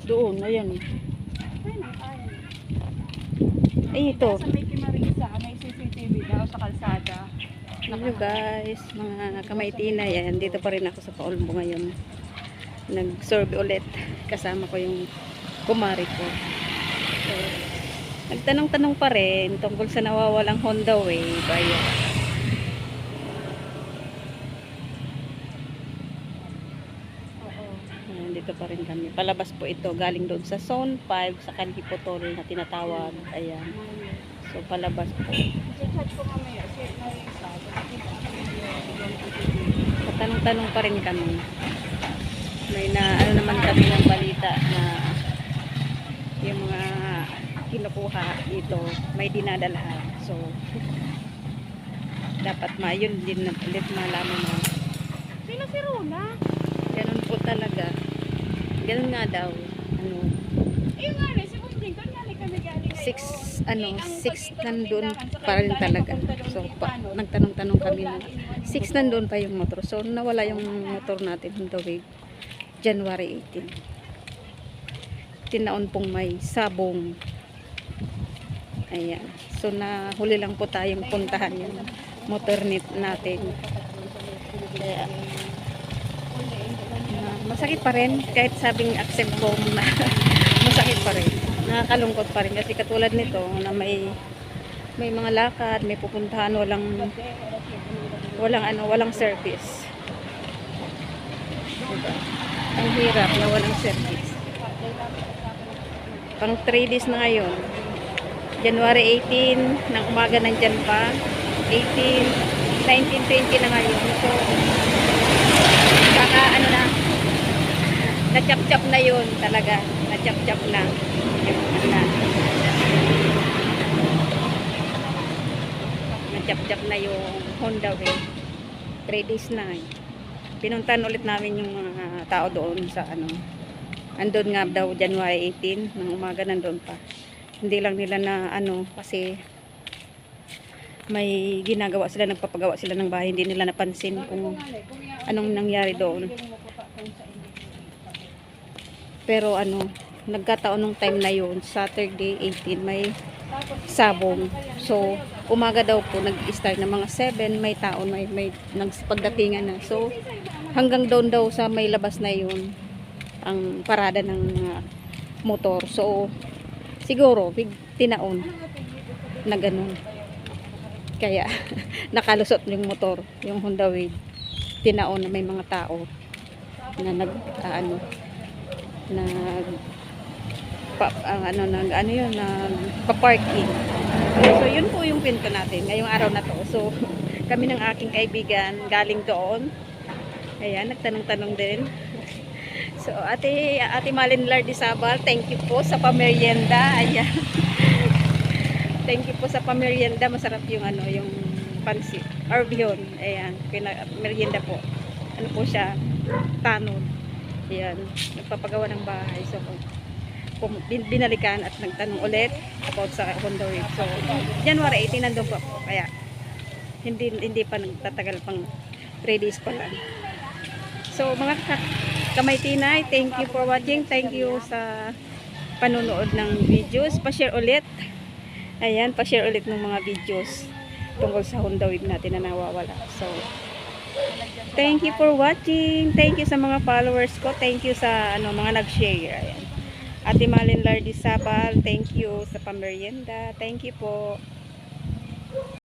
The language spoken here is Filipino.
Doon, ayan. Ay, ito. Sa may Kimarisa, may CCTV daw sa kalsada. Hello guys, mga kamay-tinay. Ayan, dito pa rin ako sa Paulbo ngayon. Nag-survey ulit. Kasama ko yung kumari ko. So, nagtanong-tanong pa rin tungkol sa nawawalang Honda Wave. Ayan. Ayan, dito pa rin kami. Palabas po ito. Galing doon sa Zone 5 sa Kanhipotol na tinatawag. Ayan. So, palabas po. Chat ko mamaya. Marisa. Tanong-tanong pa rin kami. May ano naman kami ng balita na yung mga kinukuha dito may dinadalhan. So, dapat yun din ulit malaman mo. Sino si Rona? Ganun po talaga. Ganun nga daw. Ano, Eh nga rin, si Bunding doon nga kami galing ngayon. 6 nandun pa rin talaga. So, nagtanong-tanong kami na 6 nandun pa yung motor. So, nawala yung motor natin Honda Wave January 18. Tinaon pong may sabong. Ayan. So, nahuli lang po tayong puntahan yung motor natin. Kaya, masakit pa rin. Kahit sabing accept ko na masakit pa rin. Nakakalungkot pa rin. Kasi katulad nito na may mga lakad, may pupuntahan, walang service. Diba? Ang hirap na walang service. Pang 3 days na ngayon. January 18 ng umaga nandyan pa. 18, 19, 20 na ngayon. So, baka na-chap-chap na yun talaga. Na-chap-chap na. Na-chap-chap na yung Honda Wave. 3 days na. Pinuntahan ulit namin yung mga tao doon sa andun nga daw January 18 ng umaga nandun pa. Hindi lang nila na kasi may ginagawa sila, nagpapagawa sila ng bahay, hindi nila napansin kung anong nangyari doon. Pero nagkataon nung time na yun, Saturday 18 may sabong. So umaga daw po nag-start ng mga 7, may taon, may pagdatingan na. So hanggang doon daw sa may labas na yun ang parada ng motor. So siguro tinaon na ganun. Kaya nakalusot yung motor, yung Honda Wave. Tinaon na may mga tao na pa-parking. So yun po yung pinto natin ngayong araw na to. So kami ng aking kaibigan galing doon. Ayan, nagtanong-tanong din. So ate Malin Lardizabal, thank you po sa pamerienda. Ayan. Thank you po sa pamerienda. Masarap yung yung pansit or bihon. Ayan, merienda po. Ano po siya? Tanod. Ayan, nagpapagawa ng bahay. So binalikan at nagtanong ulit about sa Honda Wave. So January 18 nandun po ako. Kaya hindi pa nagtatagal pang 3 days pa lang. So mga kamay-tinay, thank you for watching. Thank you sa panonood ng videos. Pa-share ulit. Ayan, pa-share ulit ng mga videos tungkol sa Honda Wave natin na nawawala. So thank you for watching. Thank you sa mga followers ko. Thank you sa mga nag-share. Ayan. Ate Malin Lardizabal, thank you sa pamerienda. Thank you po.